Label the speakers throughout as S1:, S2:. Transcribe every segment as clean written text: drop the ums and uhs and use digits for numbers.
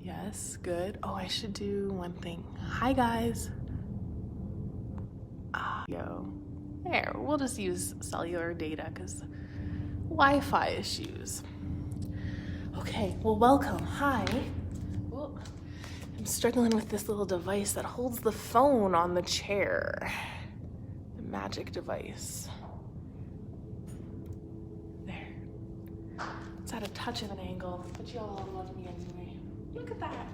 S1: Yes, good. Oh, I should do one thing. Hi, guys. Yo. There, we'll just use cellular data because Wi-Fi issues. Okay, well, welcome. Hi. Oh, I'm struggling with this little device that holds the phone on the chair. The magic device. There. It's at a touch of an angle, but y'all love me anyway. Look at that.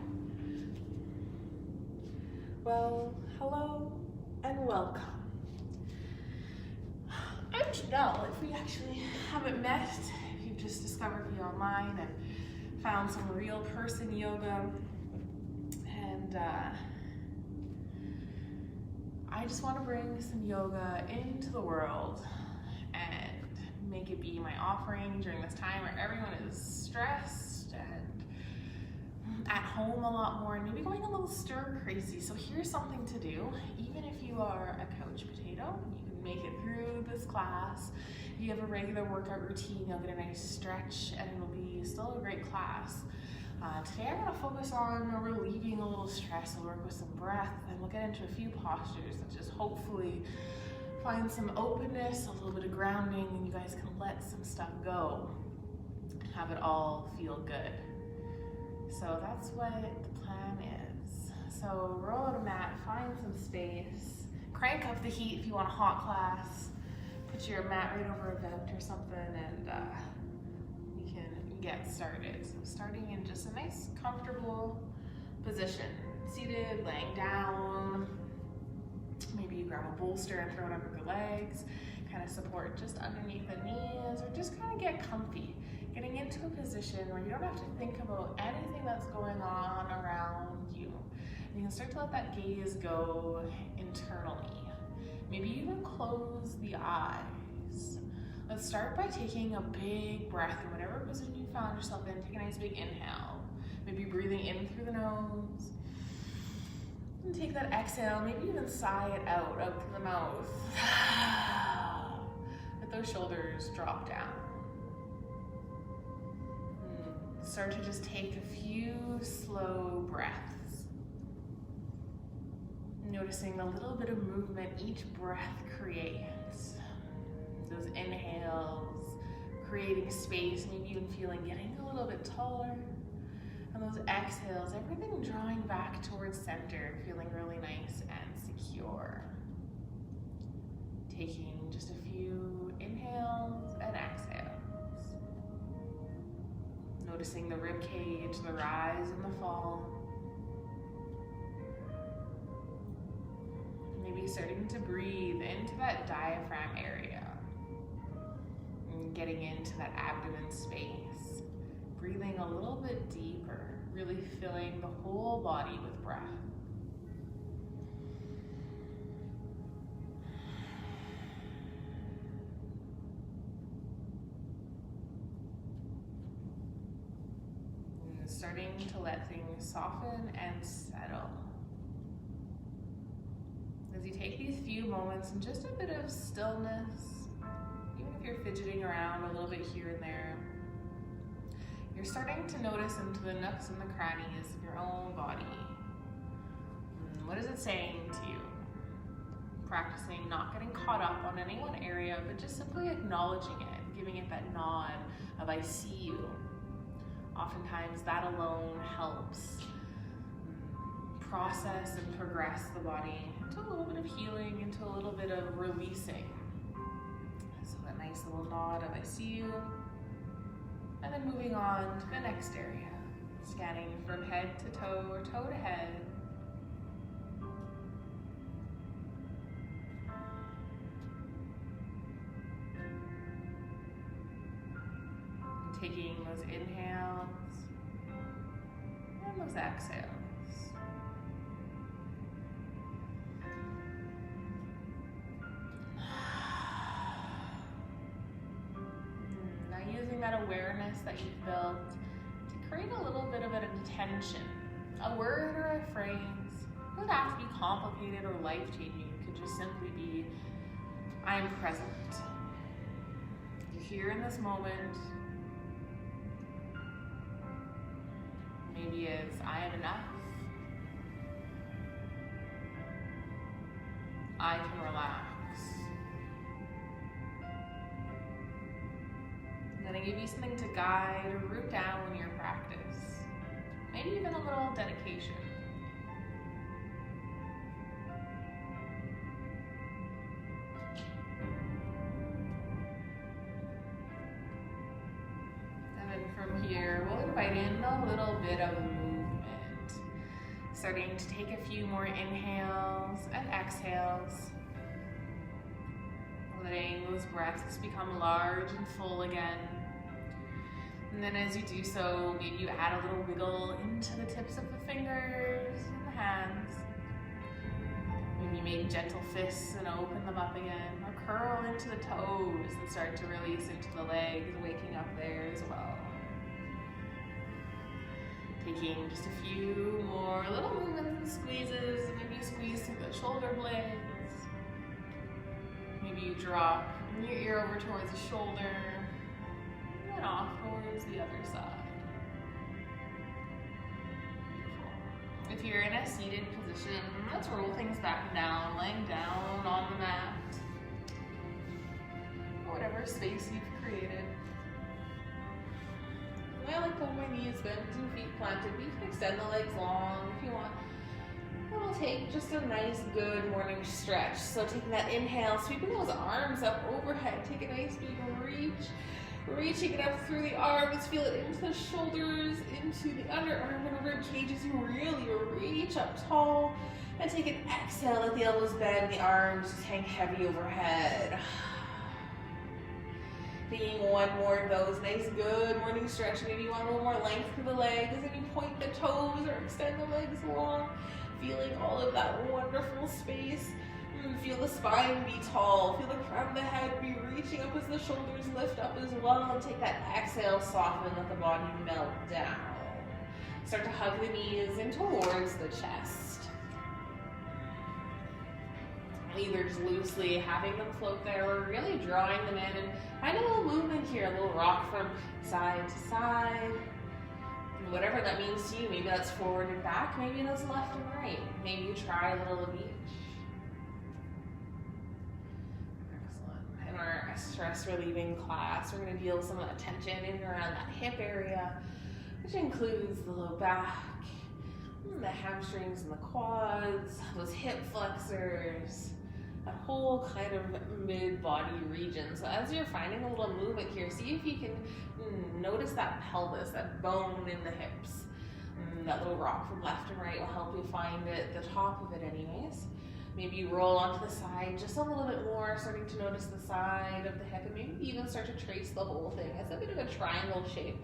S1: Well, hello and welcome. I'm Janelle. If we actually haven't met, if you've just discovered me online and found some real person yoga, and I just want to bring some yoga into the world and make it be my offering during this time where everyone is stressed and at home a lot more and maybe going a little stir crazy. So here's something to do. Even if you are a couch potato, you can make it through this class. If you have a regular workout routine, you'll get a nice stretch and it'll be still a great class. Today I'm going to focus on relieving a little stress. We'll work with some breath and we'll get into a few postures that just hopefully find some openness, a little bit of grounding, and you guys can let some stuff go and have it all feel good. So that's what the plan is. So roll out a mat, find some space, crank up the heat if you want a hot class, put your mat right over a vent or something, and we can get started. So starting in just a nice comfortable position, seated, laying down. Maybe you grab a bolster and throw it under your legs, kind of support just underneath the knees, or just kind of get comfy. Getting into a position where you don't have to think about anything that's going on around you. And you can start to let that gaze go internally. Maybe even close the eyes. Let's start by taking a big breath in whatever position you found yourself in. Take a nice big inhale. Maybe breathing in through the nose. And take that exhale, maybe even sigh it out through the mouth. Let those shoulders drop down. Start to just take a few slow breaths. Noticing the little bit of movement each breath creates. Those inhales, creating space, maybe even feeling getting a little bit taller. And those exhales, everything drawing back towards center, feeling really nice and secure. Taking just a few inhales and exhales. Noticing the rib cage, the rise and the fall. Maybe starting to breathe into that diaphragm area. And getting into that abdomen space. Breathing a little bit deeper, really filling the whole body with breath. Starting to let things soften and settle. As you take these few moments and just a bit of stillness, even if you're fidgeting around a little bit here and there, you're starting to notice into the nooks and the crannies of your own body. What is it saying to you? Practicing not getting caught up on any one area, but just simply acknowledging it, giving it that nod of I see you. Oftentimes that alone helps process and progress the body into a little bit of healing, into a little bit of releasing. So that nice little nod of I see you. And then moving on to the next area. Scanning from head to toe or toe to head. Taking those inhales and those exhales. Now using that awareness that you've built to create a little bit of an intention, a word or a phrase. It doesn't have to be complicated or life-changing. It could just simply be, I am present. You're here in this moment. maybe is I am enough. I can relax. I'm going to give you something to guide or root down in your practice. Maybe even a little dedication. And then from here, we'll invite in a little bit of movement. Starting to take a few more inhales and exhales. Letting those breaths become large and full again. And then as you do so, maybe you add a little wiggle into the tips of the fingers and the hands. Maybe you make gentle fists and open them up again, or curl into the toes and start to release into the legs, waking up there as well. Taking just a few more little movements and squeezes. Maybe you squeeze through the shoulder blades. Maybe you drop your ear over towards the shoulder and off towards the other side. Beautiful. If you're in a seated position, let's roll things back and down, laying down on the mat, or whatever space you've created. I like to hold my knees bent and feet planted. You can extend the legs long if you want. And we'll take just a nice, good morning stretch. So taking that inhale, sweeping those arms up overhead. Take a nice big reach. Reaching it up through the arms. Feel it into the shoulders, into the underarm and rib cage as you really reach up tall. And take an exhale, let the elbows bend, the arms just hang heavy overhead. Taking one more of those nice, good morning stretch. Maybe you want a little more length through the legs and you point the toes or extend the legs long. Feeling all of that wonderful space. Feel the spine be tall. Feel the crown of the head be reaching up as the shoulders lift up as well. And take that exhale, soften, let the body melt down. Start to hug the knees in towards the chest. Either just loosely having them float there or really drawing them in. And find a little movement here, a little rock from side to side. Whatever that means to you. Maybe that's forward and back, maybe that's left and right. Maybe you try a little of each. Excellent. In our stress relieving class, we're going to deal with some of that tension in and around that hip area, which includes the low back, the hamstrings and the quads, those hip flexors, that whole kind of mid-body region. So as you're finding a little movement here, see if you can notice that pelvis, that bone in the hips. That little rock from left and right will help you find it, the top of it anyways. Maybe you roll onto the side just a little bit more, starting to notice the side of the hip, and maybe even start to trace the whole thing. It's a bit of a triangle shape.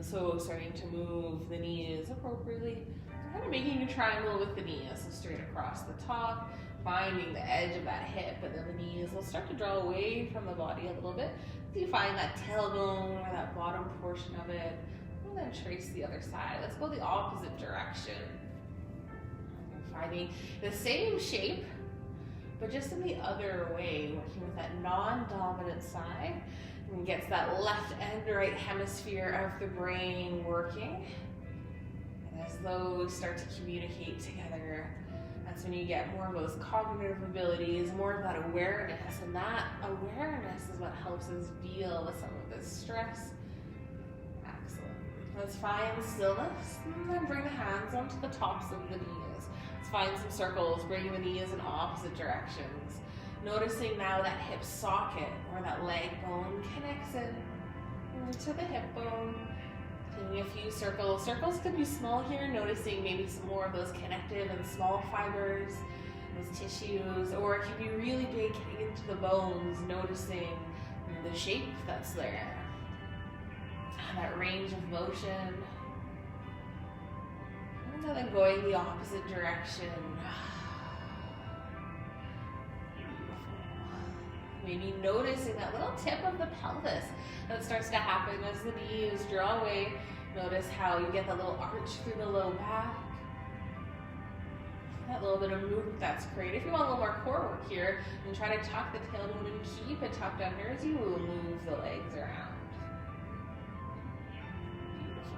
S1: So starting to move the knees appropriately. Kind of making a triangle with the knees, so straight across the top, finding the edge of that hip, and then the knees will start to draw away from the body a little bit. So you find that tailbone or that bottom portion of it, and then trace the other side. Let's go the opposite direction. Finding the same shape, but just in the other way, working with that non-dominant side, and gets that left and right hemisphere of the brain working. As those start to communicate together, that's when you get more of those cognitive abilities, more of that awareness, and that awareness is what helps us deal with some of this stress. Excellent. Let's find stillness, and then bring the hands onto the tops of the knees. Let's find some circles, bringing the knees in opposite directions. Noticing now that hip socket, or that leg bone connects in to the hip bone. Taking a few circles. Circles could be small here, noticing maybe some more of those connective and small fibers, those tissues, or it can be really big getting into the bones, noticing the shape that's there. That range of motion. And then going the opposite direction. Maybe noticing that little tip of the pelvis that starts to happen as the knees draw away. Notice how you get that little arch through the low back. That little bit of movement that's great. If you want a little more core work here, and try to tuck the tailbone and keep it tucked under as you will move the legs around. Beautiful.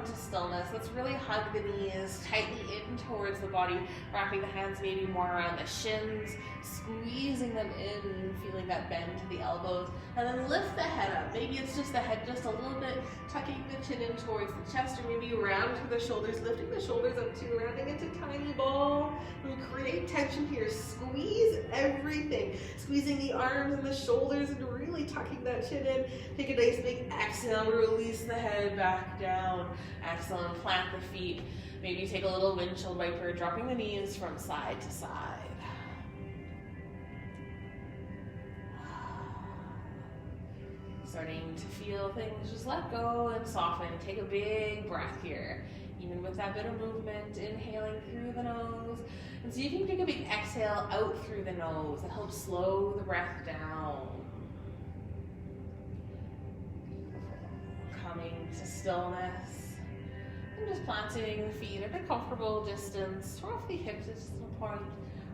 S1: come to stillness. Let's really hug the knees tightly in towards the body, wrapping the hands maybe more around the shins, squeezing them in, feeling that bend to the elbows, and then lift the head up. Maybe it's just the head just a little bit, tucking the chin in towards the chest, or maybe round through the shoulders, lifting the shoulders up too, rounding into tiny ball. We create tension here. Squeeze everything, squeezing the arms and the shoulders and really tucking that chin in. Take a nice big exhale, release the head back down. Exhale and plant the feet. Maybe take a little windshield wiper, dropping the knees from side to side. Starting to feel things just let go and soften. Take a big breath here. Even with that bit of movement, inhaling through the nose. And so you can take a big exhale out through the nose. It helps slow the breath down. Coming to stillness. And just planting the feet at a comfortable distance, roughly hip distance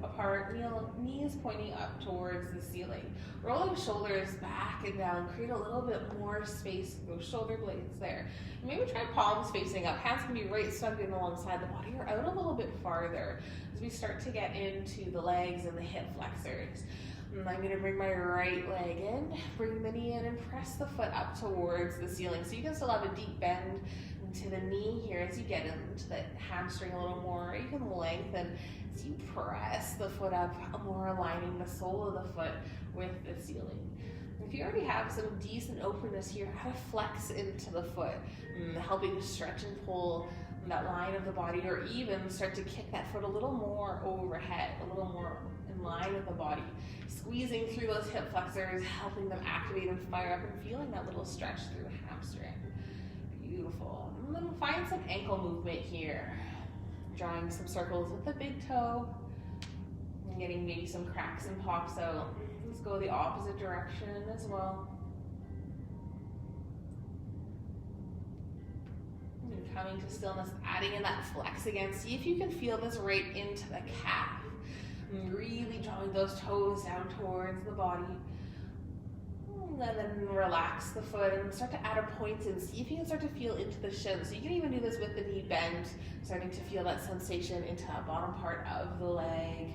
S1: apart, knees pointing up towards the ceiling. Rolling shoulders back and down, create a little bit more space with those shoulder blades there. And maybe try palms facing up. Hands can be right stuck in alongside the body or out a little bit farther as we start to get into the legs and the hip flexors. And I'm going to bring my right leg in, bring the knee in, and press the foot up towards the ceiling. So you can still have a deep bend into the knee here as you get into the hamstring a little more. You can lengthen as you press the foot up, more aligning the sole of the foot with the ceiling. If you already have some decent openness here, add a flex into the foot, helping to stretch and pull that line of the body, or even start to kick that foot a little more overhead, a little more in line with the body. Squeezing through those hip flexors, helping them activate and fire up, and feeling that little stretch through the hamstring. Beautiful. And then find some ankle movement here. Drawing some circles with the big toe, and getting maybe some cracks and pops out. Let's go the opposite direction as well. And coming to stillness, adding in that flex again. See if you can feel this right into the calf. And really drawing those toes down towards the body. And then relax the foot and start to add a point in. See if you can start to feel into the shins. So you can even do this with the knee bend, starting to feel that sensation into that bottom part of the leg.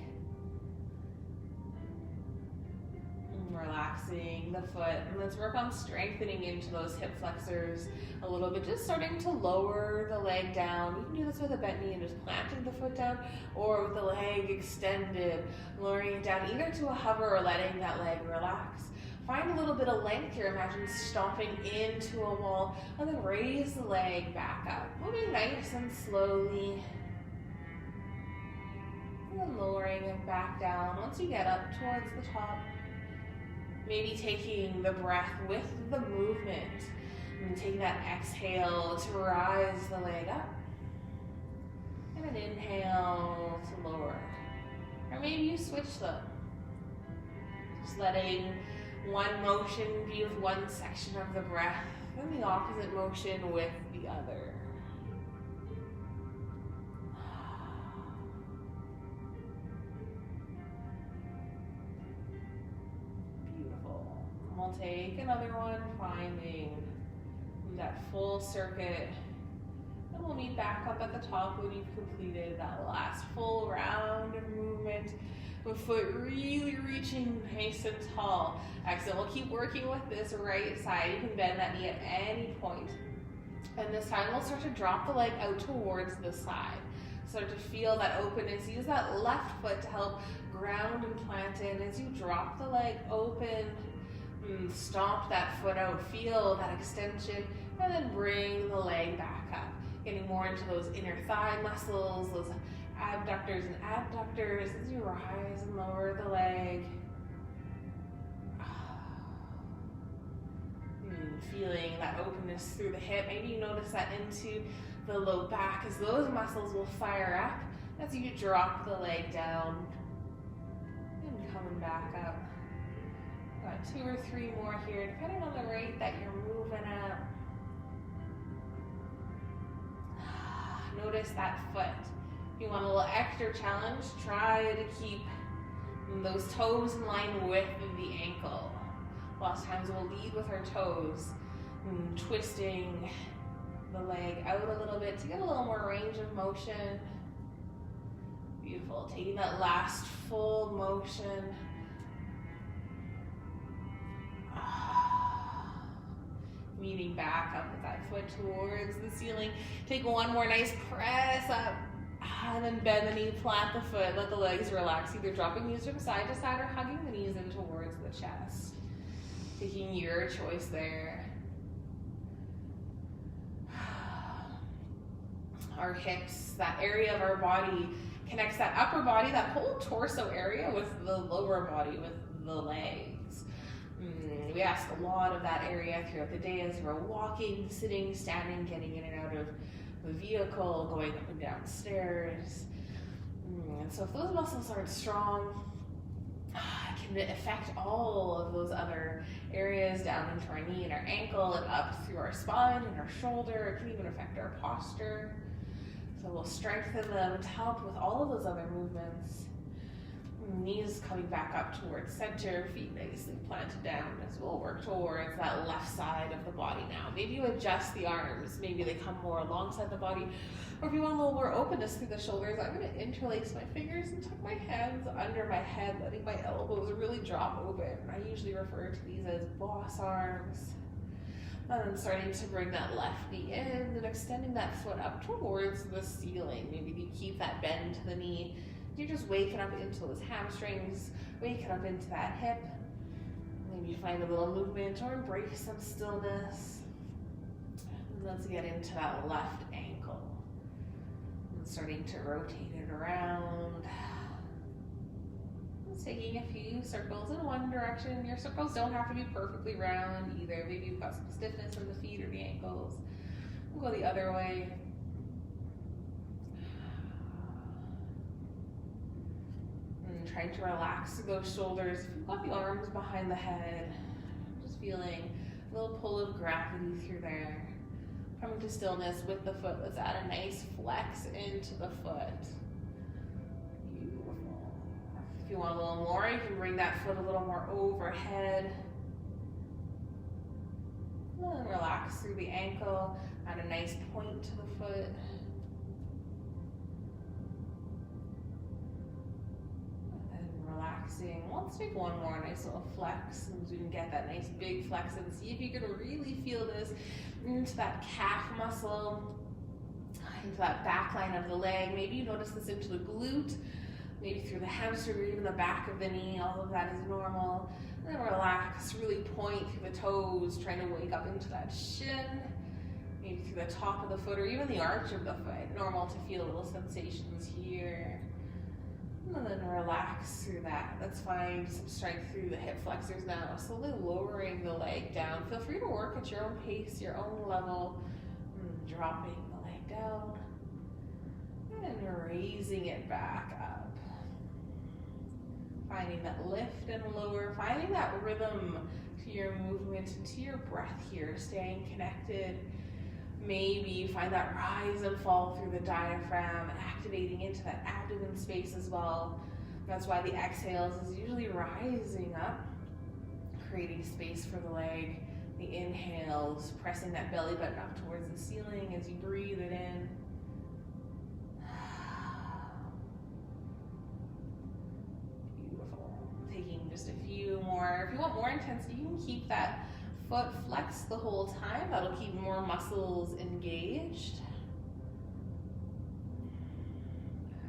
S1: And relaxing the foot. And let's work on strengthening into those hip flexors a little bit. Just starting to lower the leg down. You can do this with a bent knee and just planting the foot down, or with the leg extended, lowering it down either to a hover or letting that leg relax. Find a little bit of length here. Imagine stomping into a wall, and then raise the leg back up. Moving nice and slowly. And then lowering it back down once you get up towards the top. Maybe taking the breath with the movement. And taking that exhale to rise the leg up. And an inhale to lower. Or maybe you switch them. Just letting one motion be with one section of the breath, and the opposite motion with the other. Beautiful. And we'll take another one, finding that full circuit. And we'll meet back up at the top when you've completed that last full round of movement. The foot really reaching nice and tall. Excellent. We'll keep working with this right side. You can bend that knee at any point. And this time we'll start to drop the leg out towards the side. Start to feel that openness. Use that left foot to help ground and plant in. As you drop the leg open, stomp that foot out. Feel that extension, and then bring the leg back up. Getting more into those inner thigh muscles, those abductors and adductors as you rise and lower the leg. Feeling that openness through the hip. Maybe you notice that into the low back, as those muscles will fire up as you drop the leg down. And coming back up. Got 2 or 3 more here, depending on the rate that you're moving at. Notice that foot. If you want a little extra challenge, try to keep those toes in line with the ankle. Lots of times we'll lead with our toes, twisting the leg out a little bit to get a little more range of motion. Beautiful. Taking that last full motion. Meeting back up with that foot towards the ceiling. Take one more nice press up. And then bend the knee, plant the foot, let the legs relax, either dropping knees from side to side or hugging the knees in towards the chest. Taking your choice there. Our hips, that area of our body, connects that upper body, that whole torso area with the lower body, with the legs. We ask a lot of that area throughout the day as we're walking, sitting, standing, getting in and out of the vehicle, going up and down stairs. And so if those muscles aren't strong, it can affect all of those other areas down into our knee and our ankle and up through our spine and our shoulder. It can even affect our posture. So we'll strengthen them to help with all of those other movements. Knees coming back up towards center, feet nicely planted down as we'll work towards that left side of the body now. Maybe you adjust the arms, maybe they come more alongside the body, or if you want a little more openness through the shoulders, I'm going to interlace my fingers and tuck my hands under my head, letting my elbows really drop open. I usually refer to these as boss arms. And then starting to bring that left knee in and extending that foot up towards the ceiling. Maybe you keep that bend to the knee. You're just waking up into those hamstrings, waking up into that hip. Maybe you find a little movement or embrace some stillness. And let's get into that left ankle. And starting to rotate it around. Just taking a few circles in one direction. Your circles don't have to be perfectly round either. Maybe you've got some stiffness in the feet or the ankles. We'll go the other way. Trying to relax those shoulders. If you've got the arms behind the head, just feeling a little pull of gravity through there. Coming to stillness with the foot. Let's add a nice flex into the foot. Beautiful. If you want a little more, you can bring that foot a little more overhead. And then relax through the ankle. Add a nice point to the foot. Relaxing. Let's take one more nice little flex so we can get that nice big flex and see if you can really feel this into that calf muscle, into that back line of the leg. Maybe you notice this into the glute, maybe through the hamstring or even the back of the knee. All of that is normal. And then relax, really point through the toes, trying to wake up into that shin, maybe through the top of the foot or even the arch of the foot. Normal to feel little sensations here. And then relax through that. Let's find some strength through the hip flexors now. Slowly lowering the leg down. Feel free to work at your own pace, your own level. Dropping the leg down. And raising it back up. Finding that lift and lower. Finding that rhythm to your movement and to your breath here. Staying connected. Maybe you find that rise and fall through the diaphragm, activating into that abdomen space as well. That's why the exhales is usually rising up, creating space for the leg. The inhales, pressing that belly button up towards the ceiling as you breathe it in. Beautiful. Taking just a few more. If you want more intensity, you can keep that foot flexed the whole time. That'll keep more muscles engaged.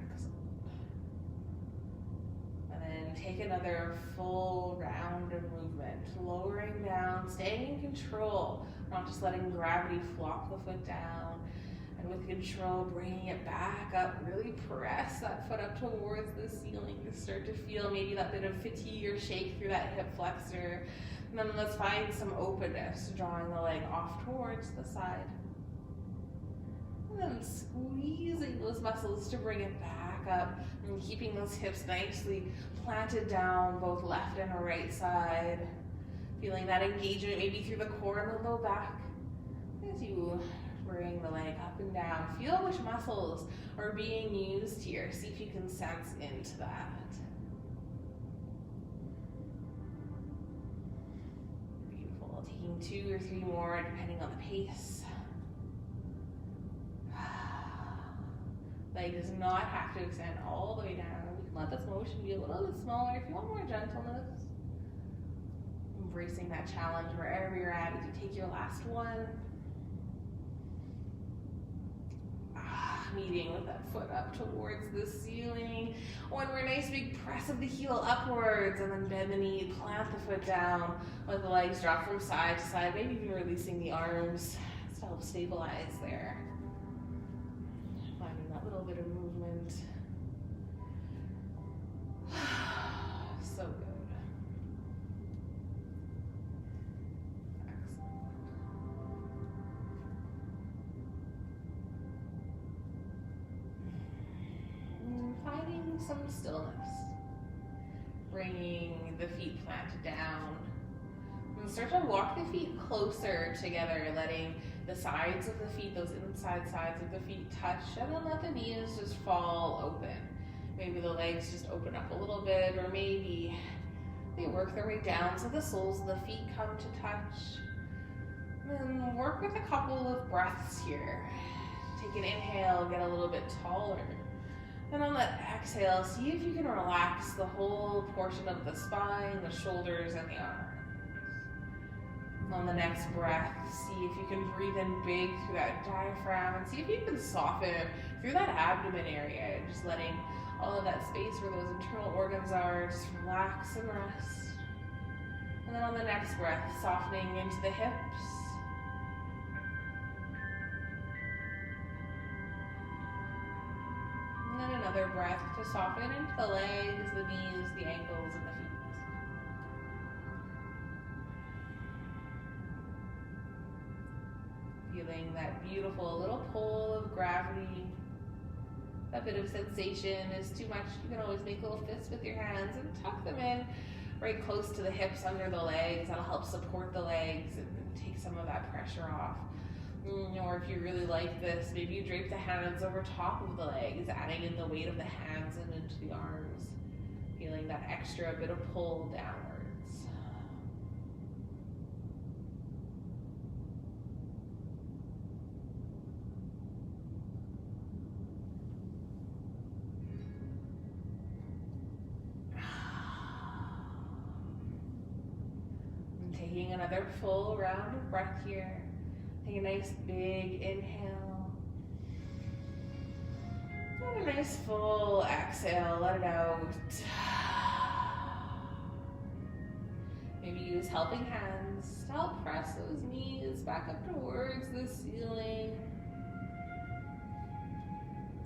S1: Excellent. And then take another full round of movement, lowering down, staying in control, not just letting gravity flop the foot down. And with control, bringing it back up, really press that foot up towards the ceiling to start to feel maybe that bit of fatigue or shake through that hip flexor. And then let's find some openness, drawing the leg off towards the side. And then squeezing those muscles to bring it back up and keeping those hips nicely planted down, both left and right side. Feeling that engagement maybe through the core and the low back as you bring the leg up and down. Feel which muscles are being used here. See if you can sense into that. Taking 2 or 3 more depending on the pace. Leg does not have to extend all the way down. We can let this motion be a little bit smaller if you want more gentleness. Embracing that challenge wherever you're at as you take your last one. Meeting with that foot up towards the ceiling. One more nice big press of the heel upwards, and then bend the knee, plant the foot down, let the legs drop from side to side, maybe even releasing the arms to help stabilize there. Finding that little bit of movement. So good. Finding some stillness, bringing the feet planted down, and start to walk the feet closer together, letting the sides of the feet, those inside sides of the feet touch, and then let the knees just fall open. Maybe the legs just open up a little bit, or maybe they work their way down so the soles of the feet come to touch. And then work with a couple of breaths here. Take an inhale, get a little bit taller. And on that exhale, see if you can relax the whole portion of the spine, the shoulders, and the arms. On the next breath, see if you can breathe in big through that diaphragm, and see if you can soften through that abdomen area, just letting all of that space where those internal organs are just relax and rest. And then on the next breath, softening into the hips. And then another breath to soften into the legs, the knees, the ankles, and the feet. Feeling that beautiful little pull of gravity. That bit of sensation is too much. You can always make little fists with your hands and tuck them in right close to the hips under the legs. That'll help support the legs and take some of that pressure off. Or if you really like this, maybe you drape the hands over top of the legs, adding in the weight of the hands and into the arms. Feeling that extra bit of pull downwards. And taking another full round of breath here. Take a nice big inhale. And a nice full exhale, let it out. Maybe use helping hands to help press those knees back up towards the ceiling.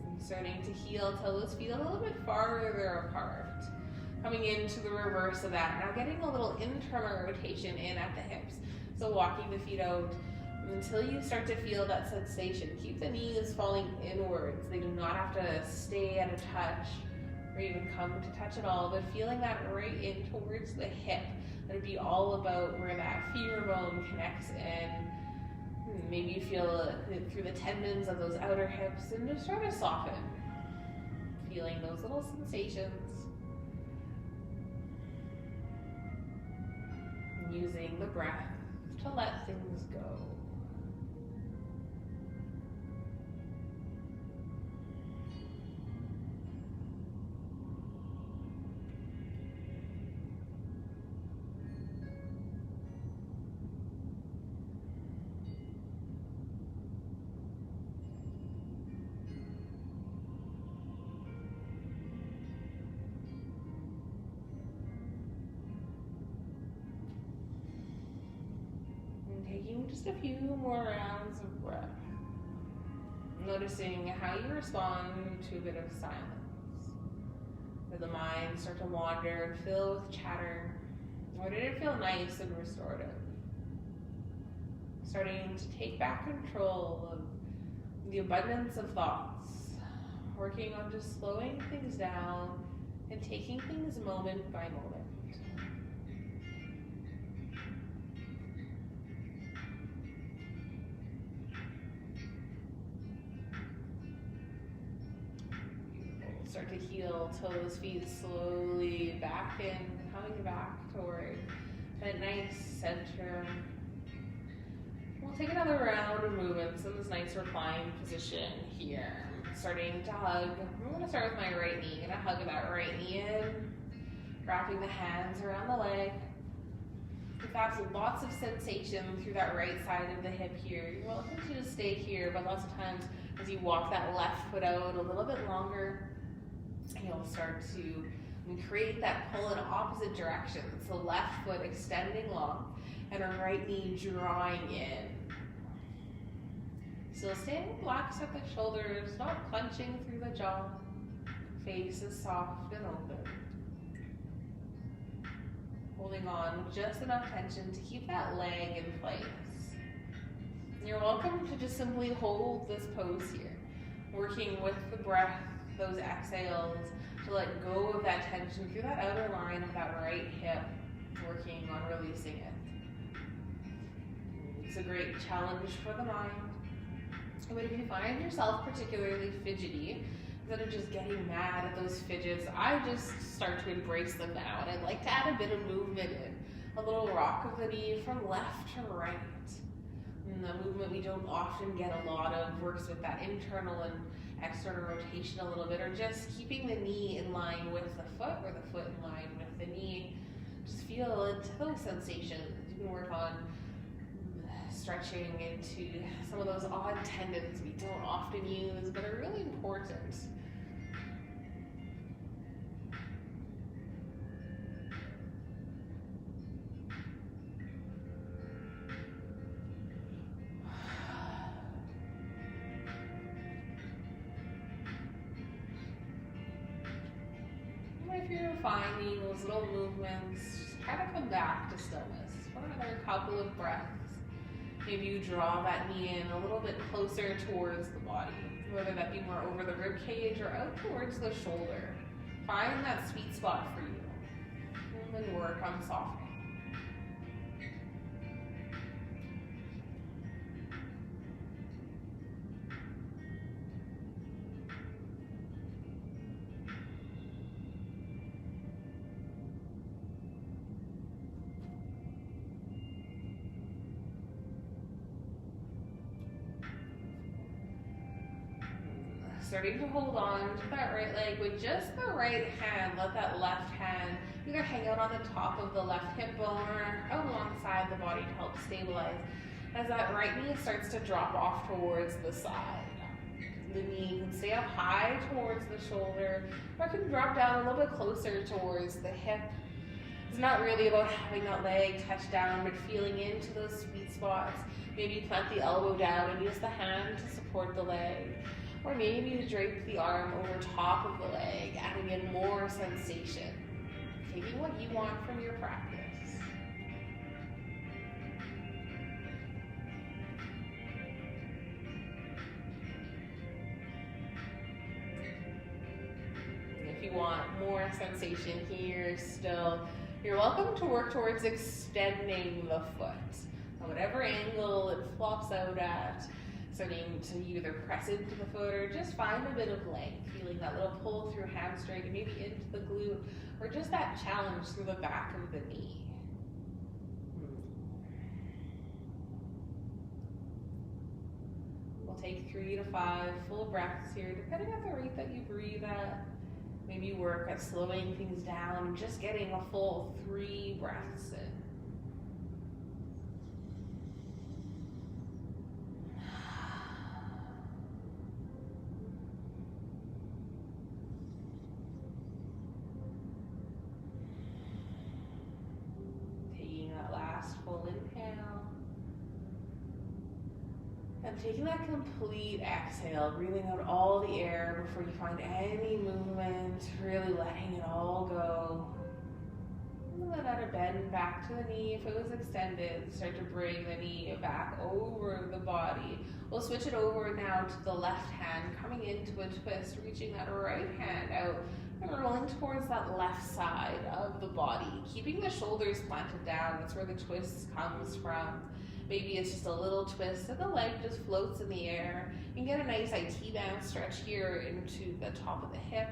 S1: And starting to heel till those feet a little bit farther apart. Coming into the reverse of that. Now getting a little internal rotation in at the hips. So walking the feet out until you start to feel that sensation. Keep the knees falling inwards. They do not have to stay at a touch or even come to touch at all, but feeling that right in towards the hip. Let it be all about where that femur bone connects in. Maybe you feel it through the tendons of those outer hips, and just try to soften. Feeling those little sensations. And using the breath to let things go. Taking just a few more rounds of breath. Noticing how you respond to a bit of silence. Did the mind start to wander and fill with chatter? Or did it feel nice and restorative? Starting to take back control of the abundance of thoughts. Working on just slowing things down and taking things moment by moment. Start to heel till those feet slowly back in, coming back toward that nice center. We'll take another round of movements in this nice reclined position here. Starting to hug. I'm going to start with my right knee. I'm going to hug that right knee in, wrapping the hands around the leg. If that's lots of sensation through that right side of the hip here, you're welcome to just stay here, but lots of times as you walk that left foot out a little bit longer, you'll start to create that pull in opposite directions. The left foot extending long and our right knee drawing in. Still staying relaxed at the shoulders, not clenching through the jaw. Face is soft and open. Holding on with just enough tension to keep that leg in place. You're welcome to just simply hold this pose here, working with the breath, those exhales, to let go of that tension through that outer line of that right hip, working on releasing it. It's a great challenge for the mind. But if you find yourself particularly fidgety, instead of just getting mad at those fidgets, I just start to embrace them now. And I'd like to add a bit of movement in. A little rock of the knee from left to right. And the movement we don't often get a lot of works with that internal and external rotation a little bit, or just keeping the knee in line with the foot, or the foot in line with the knee. Just feel into those sensations. You can work on stretching into some of those odd tendons we don't often use, but are really important. If you're finding those little movements, just try to come back to stillness for another couple of breaths. Maybe you draw that knee in a little bit closer towards the body, whether that be more over the rib cage or out towards the shoulder. Find that sweet spot for you, and then work on softening. Starting to hold on to that right leg with just the right hand. Let that left hand either hang out on the top of the left hip bone or out alongside the body to help stabilize as that right knee starts to drop off towards the side. The knee can stay up high towards the shoulder, or it can drop down a little bit closer towards the hip. It's not really about having that leg touch down, but feeling into those sweet spots. Maybe plant the elbow down and use the hand to support the leg. Or maybe you drape the arm over top of the leg, adding in more sensation. Taking what you want from your practice. If you want more sensation here still, you're welcome to work towards extending the foot. At whatever angle it flops out at. Starting to either press into the foot or just find a bit of length, feeling that little pull through hamstring and maybe into the glute, or just that challenge through the back of the knee. We'll take 3 to 5 full breaths here, depending on the rate that you breathe at. Maybe work at slowing things down, just getting a full 3 breaths in. Full inhale. And taking that complete exhale, breathing out all the air before you find any movement, really letting it all go. And let out a bend back to the knee if it was extended. Start to bring the knee back over the body. We'll switch it over now to the left hand, coming into a twist, reaching that right hand out and rolling towards that left side of the body, keeping the shoulders planted down. That's where the twist comes from. Maybe it's just a little twist and the leg just floats in the air. You can get a nice IT band stretch here into the top of the hip.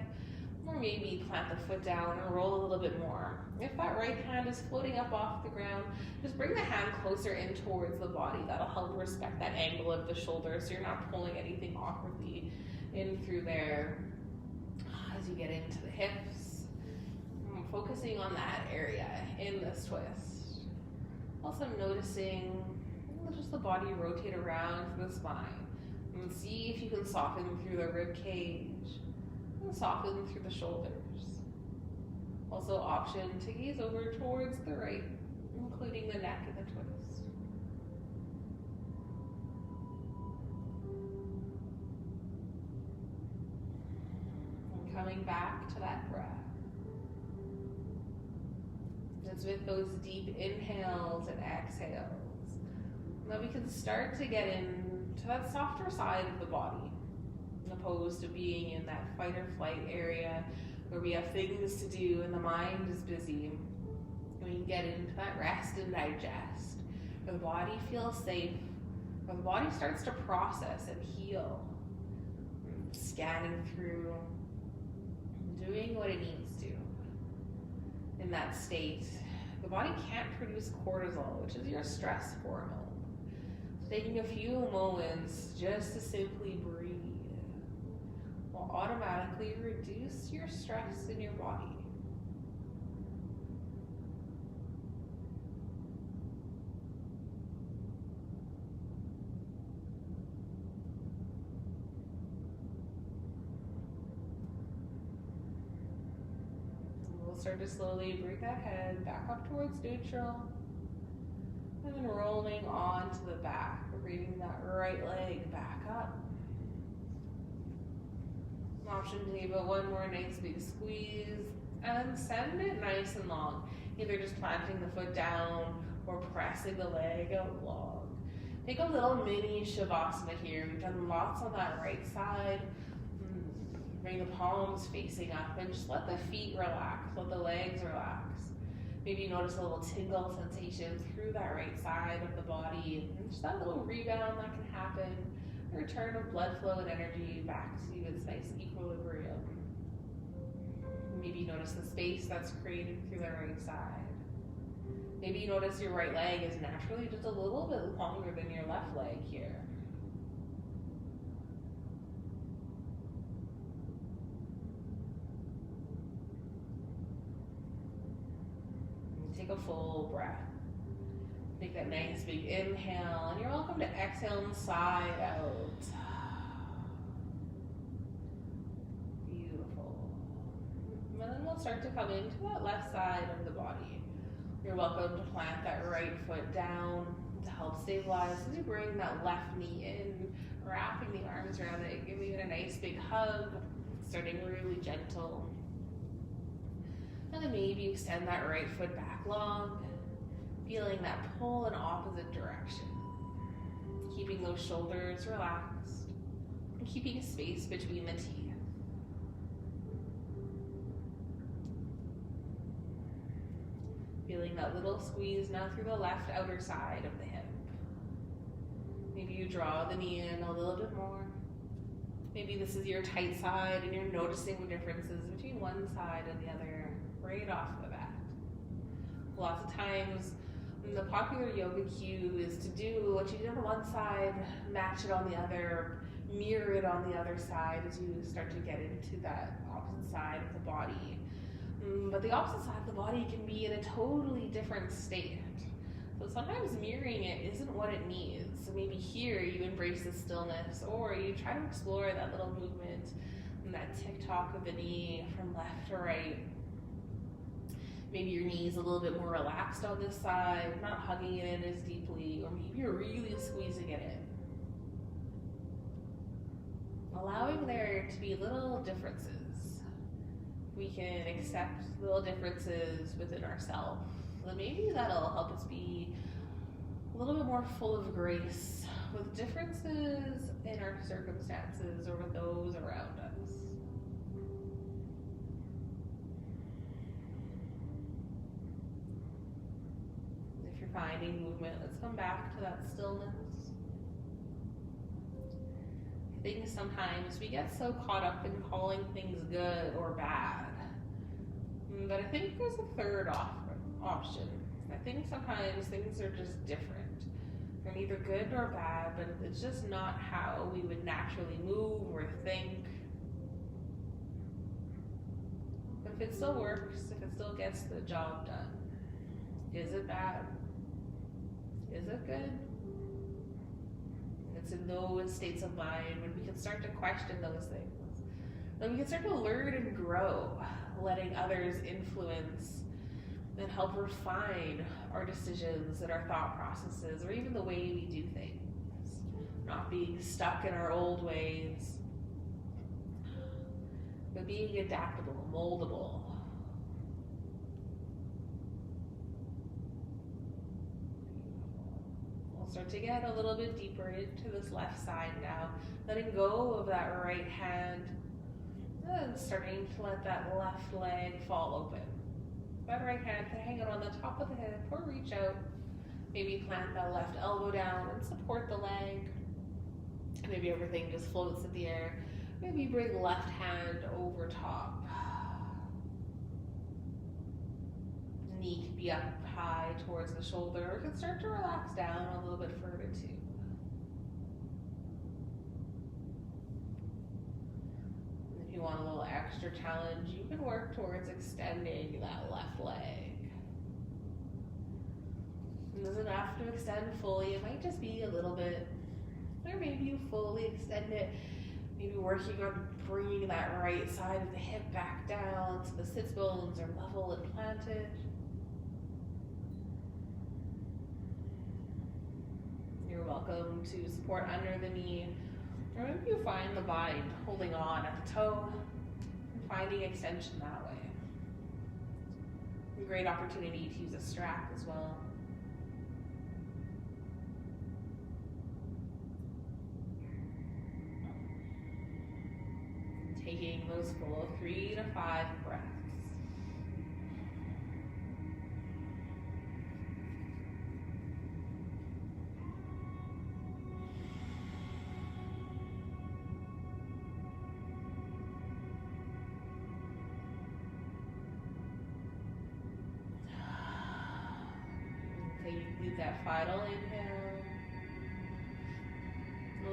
S1: Or maybe plant the foot down and roll a little bit more. If that right hand is floating up off the ground, just bring the hand closer in towards the body. That'll help respect that angle of the shoulder so you're not pulling anything awkwardly in through there. As you get into the hips, focusing on that area in this twist. Also noticing just the body rotate around through the spine. And see if you can soften through the rib cage. Soften through the shoulders. Also option to gaze over towards the right, including the neck and the twist. And coming back to that breath. It's with those deep inhales and exhales that we can start to get into that softer side of the body, opposed to being in that fight or flight area where we have things to do and the mind is busy. We can get into that rest and digest, where the body feels safe, where the body starts to process and heal, scanning through, doing what it needs to. In that state, the body can't produce cortisol, which is your stress hormone. So taking a few moments just to simply breathe will automatically reduce your stress in your body. We'll start to slowly bring that head back up towards neutral, and then rolling onto the back, bringing that right leg back up. Option to give it one more nice big squeeze and send it nice and long. Either just planting the foot down or pressing the leg out long. Take a little mini Shavasana here. We've done lots on that right side. Bring the palms facing up and just let the feet relax, let the legs relax. Maybe notice a little tingle sensation through that right side of the body. And just that little rebound that can happen. Return of blood flow and energy back to its nice equilibrium. Maybe notice the space that's created through the right side. Maybe you notice your right leg is naturally just a little bit longer than your left leg here. And take a full breath. Take that nice big inhale, and you're welcome to exhale and side out. Beautiful. And then we'll start to come into that left side of the body. You're welcome to plant that right foot down to help stabilize as you bring that left knee in, wrapping the arms around it, giving it a nice big hug, starting really gentle. And then maybe extend that right foot back long, feeling that pull in opposite direction. Keeping those shoulders relaxed and keeping space between the teeth. Feeling that little squeeze now through the left outer side of the hip. Maybe you draw the knee in a little bit more. Maybe this is your tight side and you're noticing the differences between one side and the other right off the bat. Lots of times, the popular yoga cue is to do what you did on one side, match it on the other, mirror it on the other side as you start to get into that opposite side of the body. But the opposite side of the body can be in a totally different state. So sometimes mirroring it isn't what it needs. So maybe here you embrace the stillness, or you try to explore that little movement and that tick-tock of the knee from left to right. Maybe your knee is a little bit more relaxed on this side, not hugging it in as deeply, or maybe you're really squeezing it in. Allowing there to be little differences. We can accept little differences within ourselves. Then maybe that'll help us be a little bit more full of grace with differences in our circumstances or with those around us. If you're finding movement, let's come back to that stillness. think sometimes we get so caught up in calling things good or bad. But I think there's a third option. I think sometimes things are just different. They're neither good nor bad, but it's just not how we would naturally move or think. But if it still works, if it still gets the job done, is it bad? Is it good? It's in those states of mind when we can start to question those things. Then we can start to learn and grow, letting others influence and help refine our decisions and our thought processes, or even the way we do things. Not being stuck in our old ways, but being adaptable, moldable. We'll start to get a little bit deeper into this left side now, letting go of that right hand, and starting to let that left leg fall open. That right hand can hang it on the top of the hip or reach out. Maybe plant that left elbow down and support the leg. Maybe everything just floats in the air. Maybe bring left hand over top. Knee can be up high towards the shoulder, or it can start to relax down a little bit further too. If you want a little extra challenge, you can work towards extending that left leg. It doesn't have to extend fully, it might just be a little bit, or maybe you fully extend it. Maybe working on bringing that right side of the hip back down so the sits bones are level and planted. You're welcome to support under the knee, or maybe you find the bind holding on at the toe and finding extension that way. A great opportunity to use a strap as well. Taking those full 3 to 5 breaths. Take that final inhale.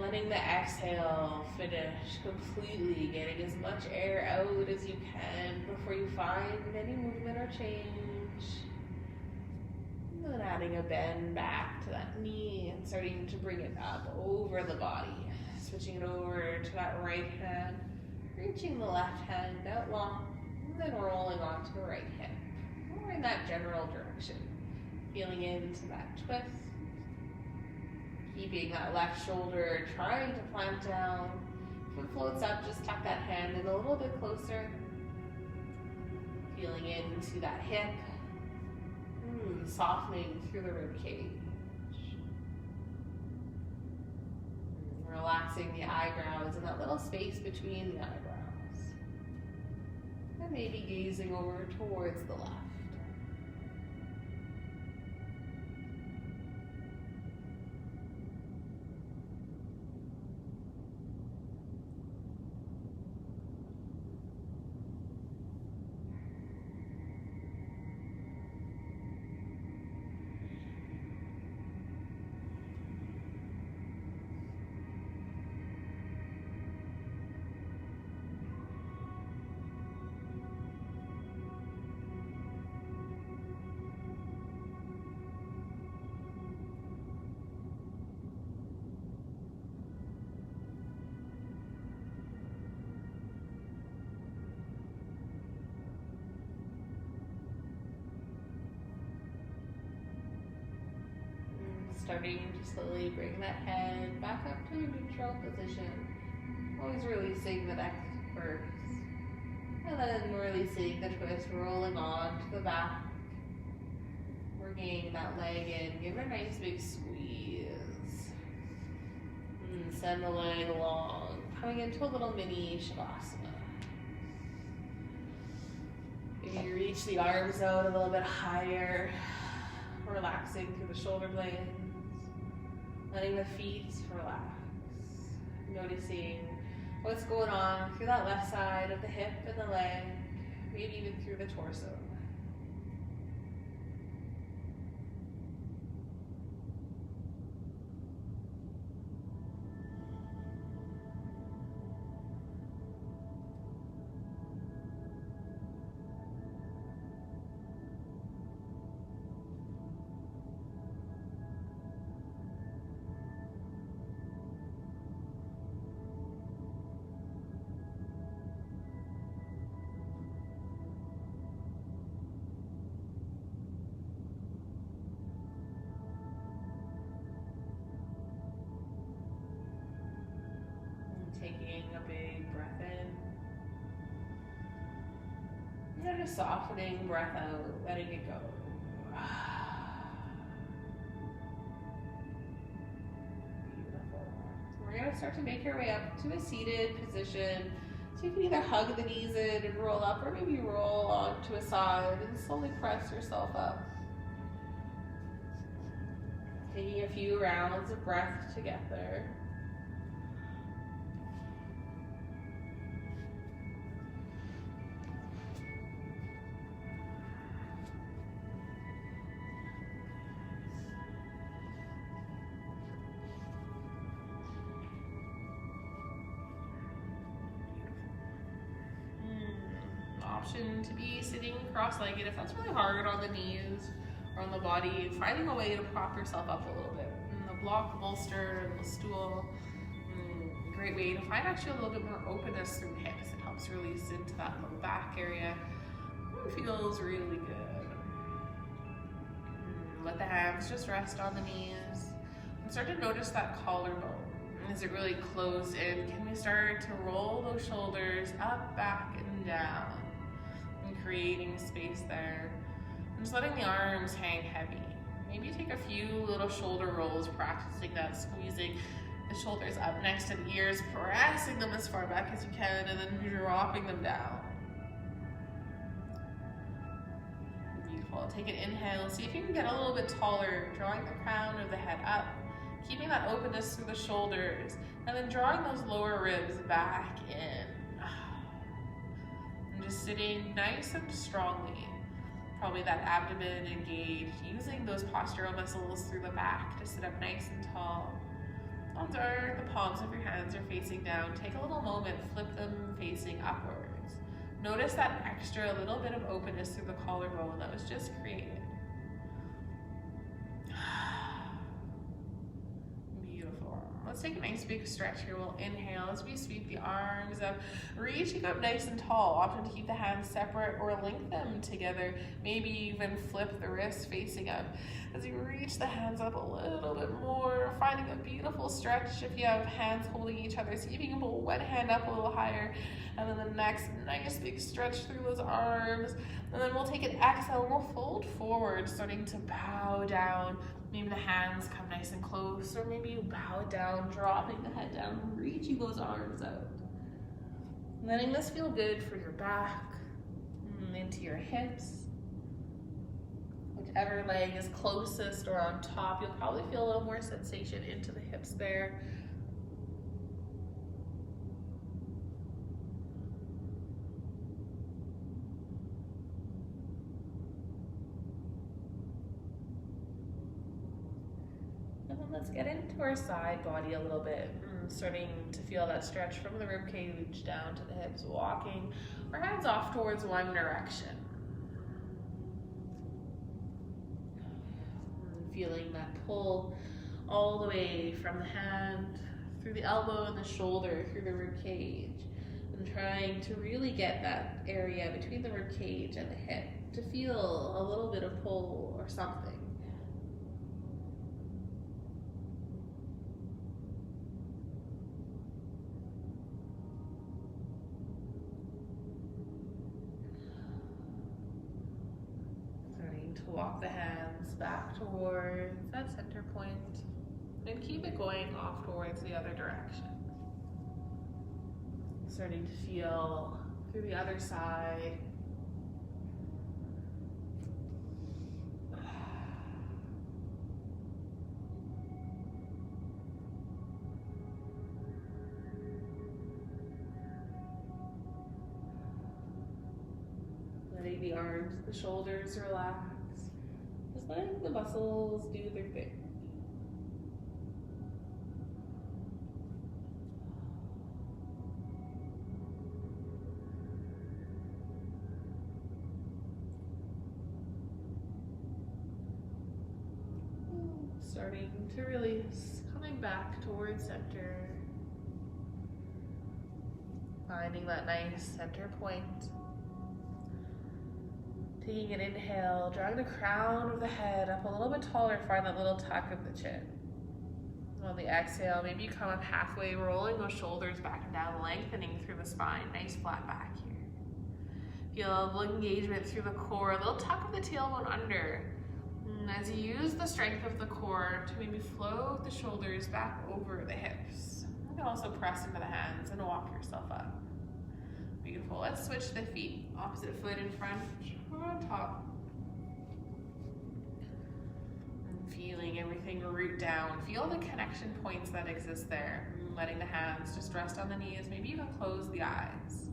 S1: Letting the exhale finish completely, getting as much air out as you can before you find any movement or change. And then adding a bend back to that knee and starting to bring it up over the body. Switching it over to that right hand, reaching the left hand out long, and then rolling onto the right hip. Or in that general direction. Feeling into that twist. Keeping that left shoulder, trying to plant down. If it floats up, just tuck that hand in a little bit closer. Feeling into that hip. Softening through the rib cage. Relaxing the eyebrows and that little space between the eyebrows. And maybe gazing over towards the left. Starting to slowly bring that head back up to a neutral position. Always releasing the neck first. And then releasing the twist, rolling on to the back. Working that leg in. Give it a nice big squeeze. And send the leg along. Coming into a little mini Shavasana. Maybe you reach the arms out a little bit higher. Relaxing through the shoulder blades. Letting the feet relax. Noticing what's going on through that left side of the hip and the leg, maybe even through the torso. Taking a big breath in. And then just softening breath out, letting it go. Beautiful. We're going to start to make our way up to a seated position. So you can either hug the knees in and roll up, or maybe roll onto a side and slowly press yourself up. Taking a few rounds of breath to get there. Option to be sitting cross-legged if that's really hard on the knees or on the body, finding a way to prop yourself up a little bit. And the block, the bolster, the stool, great way to find actually a little bit more openness through the hips. It helps release into that low back area. It feels really good. Let the hands just rest on the knees and start to notice that collarbone. Is it really closed in? Can we start to roll those shoulders up, back, and down? Creating space there. And just letting the arms hang heavy. Maybe take a few little shoulder rolls, practicing that, squeezing the shoulders up next to the ears, pressing them as far back as you can, and then dropping them down. Beautiful. Take an inhale. See if you can get a little bit taller, drawing the crown of the head up, keeping that openness through the shoulders, and then drawing those lower ribs back in. Just sitting nice and strongly, probably that abdomen engaged, using those postural muscles through the back to sit up nice and tall. Once the palms of your hands are facing down, take a little moment, flip them facing upwards. Notice that extra little bit of openness through the collarbone that was just created. Let's take a nice big stretch here. We'll inhale as we sweep the arms up, reaching up nice and tall. Often to keep the hands separate or link them together. Maybe even flip the wrists facing up. As you reach the hands up a little bit more, finding a beautiful stretch if you have hands holding each other. See if you can pull one hand up a little higher. And then the next nice big stretch through those arms. And then we'll take an exhale and we'll fold forward, starting to bow down. Maybe the hands come nice and close, or maybe you bow down, dropping the head down, reaching those arms out. Letting this feel good for your back, into your hips. Whichever leg is closest or on top, you'll probably feel a little more sensation into the hips there. Let's get into our side body a little bit, starting to feel that stretch from the rib cage down to the hips, walking our hands off towards one direction. Feeling that pull all the way from the hand, through the elbow and the shoulder, through the rib cage, and trying to really get that area between the rib cage and the hip to feel a little bit of pull or something. Walk the hands back towards that center point and keep it going off towards the other direction. Starting to feel through the other side. the arms, the shoulders relax. Just letting the muscles do their thing. Starting to release, coming back towards center. Finding that nice center point. Taking an inhale, drawing the crown of the head up a little bit taller, find that little tuck of the chin. On the exhale, maybe you come up halfway, rolling those shoulders back and down, lengthening through the spine. Nice flat back here. Feel a little engagement through the core, a little tuck of the tailbone under. And as you use the strength of the core to maybe float the shoulders back over the hips. You can also press into the hands and walk yourself up. Beautiful. Let's switch the feet. Opposite foot in front or on top. And feeling everything root down. Feel the connection points that exist there. Letting the hands just rest on the knees. Maybe even close the eyes.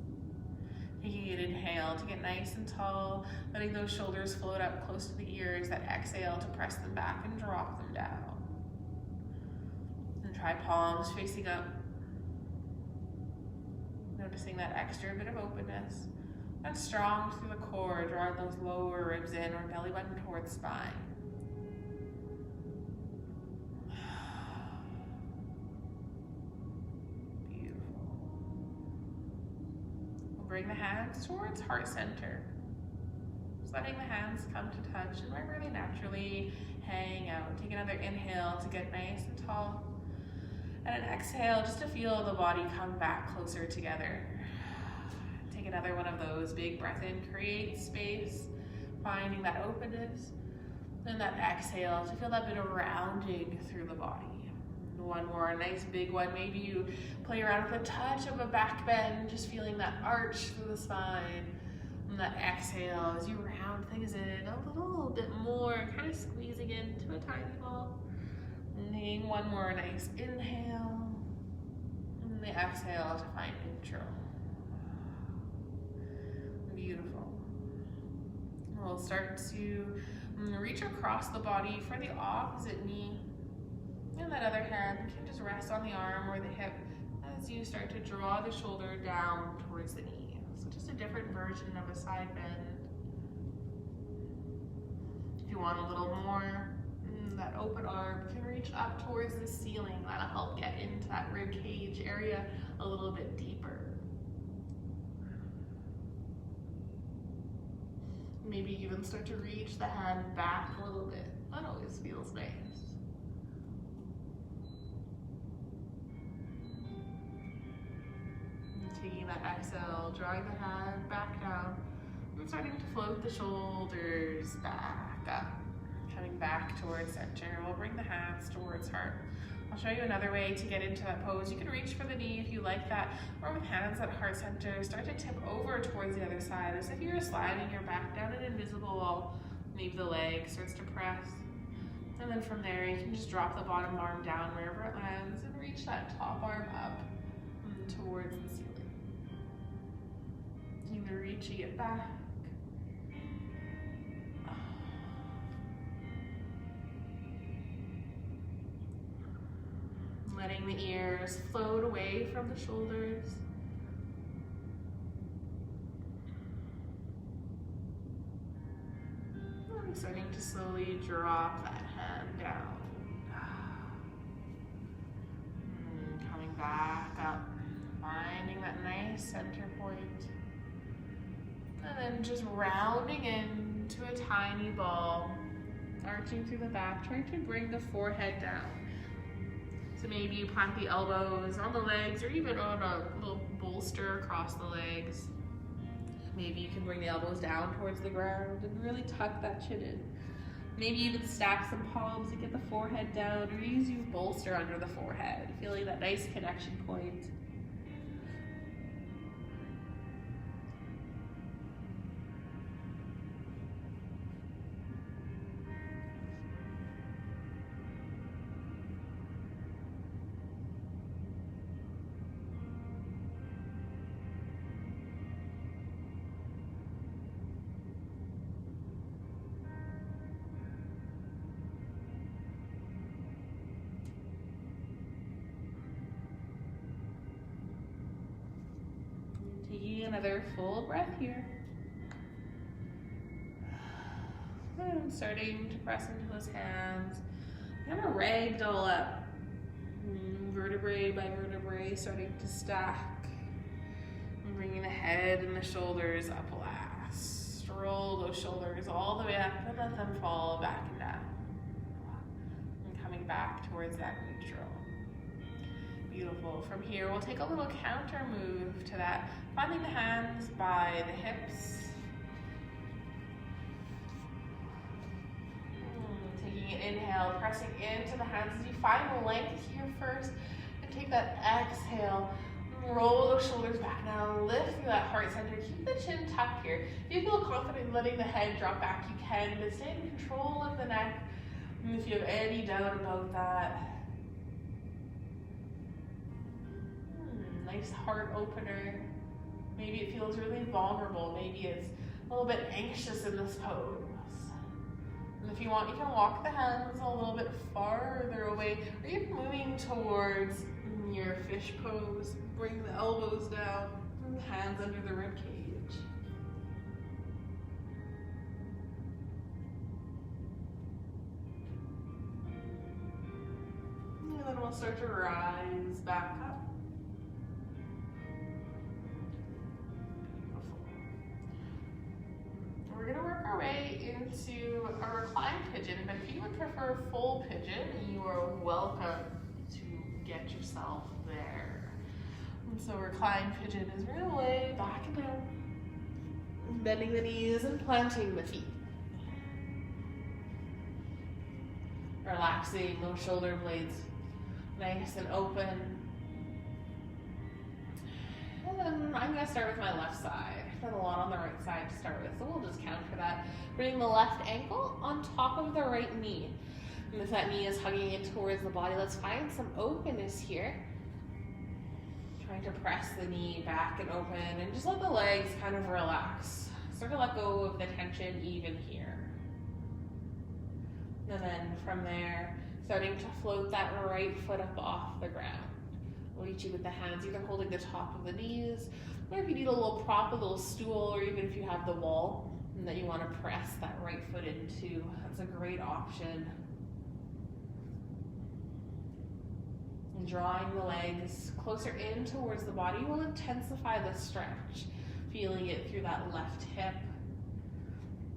S1: Taking an inhale to get nice and tall. Letting those shoulders float up close to the ears. That exhale to press them back and drop them down. And try palms facing up. Noticing that extra bit of openness. And strong through the core, drawing those lower ribs in or belly button towards spine. Beautiful. We'll bring the hands towards heart center. Just letting the hands come to touch and might really naturally hang out. Take another inhale to get nice and tall. And an exhale just to feel the body come back closer together. Take another one of those, big breath in, create space, finding that openness. Then that exhale to feel that bit of rounding through the body. One more, a nice big one. Maybe you play around with a touch of a back bend, just feeling that arch through the spine. And that exhale as you round things in a little bit more, kind of squeezing into a tiny ball. And taking one more nice inhale. And the exhale to find neutral. Beautiful. We'll start to reach across the body for the opposite knee. And that other hand can just rest on the arm or the hip as you start to draw the shoulder down towards the knee. So just a different version of a side bend. If you want a little more, that open arm can reach up towards the ceiling. That'll help get into that rib cage area a little bit deeper. Maybe even start to reach the hand back a little bit. That always feels nice. And taking that exhale, drawing the hand back down, and starting to float the shoulders back up. Coming back towards center. We'll bring the hands towards heart. I'll show you another way to get into that pose. You can reach for the knee if you like that, or with hands at heart center, start to tip over towards the other side as if you're sliding your back down an invisible wall. Maybe the leg starts to press. And then from there, you can just drop the bottom arm down wherever it lands and reach that top arm up towards the ceiling. Either reaching it back. Letting the ears float away from the shoulders. And starting to slowly drop that hand down. And coming back up, finding that nice center point. And then just rounding into a tiny ball, arching through the back, trying to bring the forehead down. So maybe you plant the elbows on the legs or even on a little bolster across the legs. Maybe you can bring the elbows down towards the ground and really tuck that chin in. Maybe even stack some palms and get the forehead down, or use your bolster under the forehead, feeling that nice connection point. Taking another full breath here. And starting to press into those hands. Kind of ragdoll up. Vertebrae by vertebrae, starting to stack. And bringing the head and the shoulders up last. Roll those shoulders all the way up and let them fall back and down. And coming back towards that neutral. Beautiful. From here, we'll take a little counter move to that. Finding the hands by the hips. Taking an inhale, pressing into the hands as you find length here first. And take that exhale. Roll those shoulders back now. Lift through that heart center. Keep the chin tucked here. If you feel confident in letting the head drop back, you can. But stay in control of the neck. And if you have any doubt about that, nice heart opener. Maybe it feels really vulnerable. Maybe it's a little bit anxious in this pose. And if you want, you can walk the hands a little bit farther away, or even moving towards your fish pose. Bring the elbows down, hands under the rib cage. And then we'll start to rise back up. We're going to work our way into a reclined pigeon, but if you would prefer full pigeon, you are welcome to get yourself there. And so reclined pigeon is real way back and down, bending the knees and planting the feet. Relaxing those shoulder blades nice and open. And then I'm going to start with my left side. I've done a lot on the right side to start with, so we'll just count for that. Bring the left ankle on top of the right knee. And if that knee is hugging in towards the body, let's find some openness here. Trying to press the knee back and open and just let the legs kind of relax. Start to let go of the tension even here. And then from there, starting to float that right foot up off the ground. Reaching with the hands, either holding the top of the knees, or if you need a little prop, a little stool, or even if you have the wall that you want to press that right foot into, that's a great option. And drawing the legs closer in towards the body will intensify the stretch, feeling it through that left hip.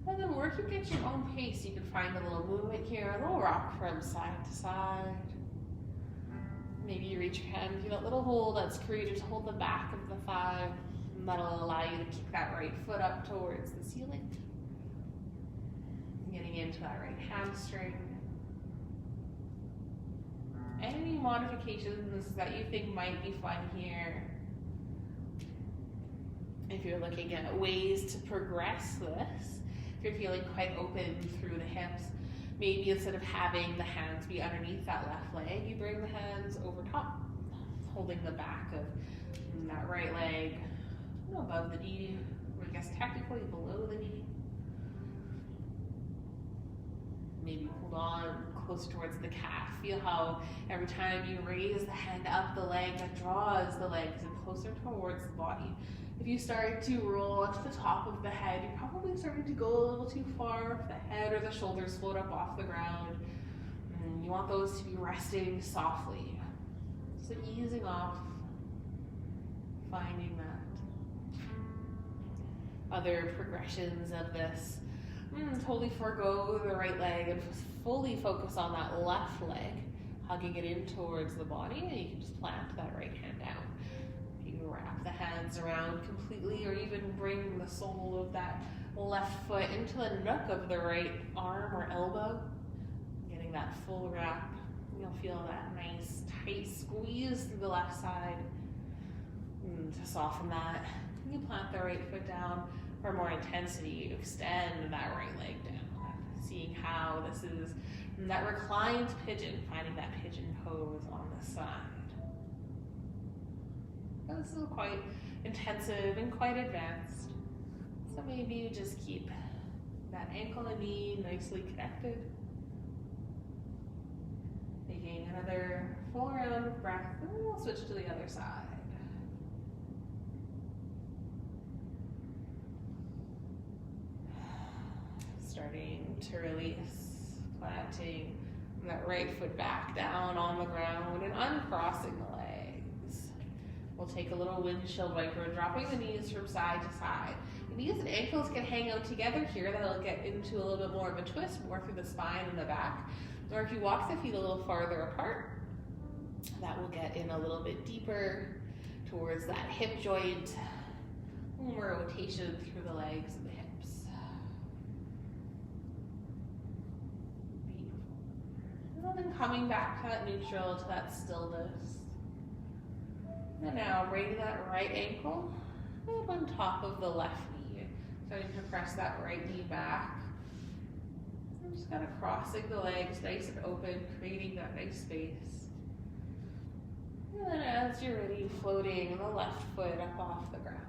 S1: And then working at your own pace, you can find a little movement here, a little rock from side to side. Maybe you reach your hand through that little hole that's created to hold the back of the thigh, and that'll allow you to kick that right foot up towards the ceiling. Getting into that right hamstring. Any modifications that you think might be fun here. If you're looking at ways to progress this, if you're feeling quite open through the hips, maybe instead of having the hands be underneath that left leg, you bring the hands over top, holding the back of that right leg above the knee, or I guess technically below the knee. Maybe hold on close towards the calf. Feel how every time you raise the hand up the leg, that draws the legs in closer towards the body. If you start to roll onto the top of the head, you're probably starting to go a little too far. If the head or the shoulders float up off the ground, you want those to be resting softly. So easing off, finding that. Other progressions of this, totally forego the right leg and fully focus on that left leg, hugging it in towards the body, and you can just plant that right hand down. Wrap the hands around completely, or even bring the sole of that left foot into the nook of the right arm or elbow. Getting that full wrap. You'll feel that nice tight squeeze through the left side. And to soften that, you plant the right foot down. For more intensity, you extend that right leg down. Seeing how this is that reclined pigeon, finding that pigeon pose on the side. This is quite intensive and quite advanced. So maybe you just keep that ankle and knee nicely connected. Taking another full round of breath, and we'll switch to the other side. to release, planting that right foot back down on the ground and uncrossing the legs. We'll take a little windshield wiper, dropping the knees from side to side. The knees and ankles can hang out together here. That'll get into a little bit more of a twist, more through the spine and the back. Or if you walk the feet a little farther apart, that will get in a little bit deeper towards that hip joint. More rotation through the legs and the hips. Beautiful. And then coming back to that neutral, to that stillness. And now bring that right ankle up on top of the left knee. Starting to press that right knee back. I'm just kind of crossing the legs nice and open, creating that nice space. And then as you're ready, floating the left foot up off the ground.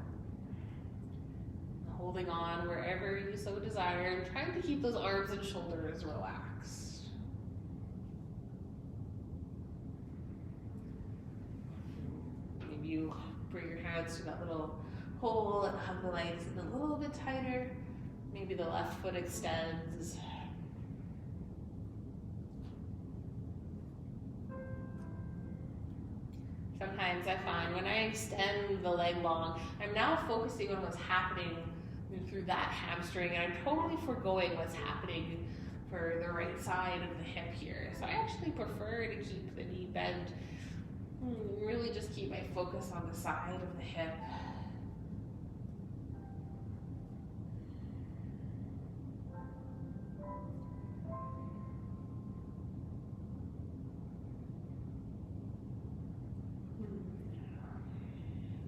S1: Holding on wherever you so desire, and trying to keep those arms and shoulders relaxed. Maybe you bring your hands to that little hole and hug the legs in a little bit tighter. Maybe the left foot extends. Sometimes I find when I extend the leg long, I'm now focusing on what's happening through that hamstring, and I'm totally forgoing what's happening for the right side of the hip here. So I actually prefer to keep the knee bent, really just keep my focus on the side of the hip.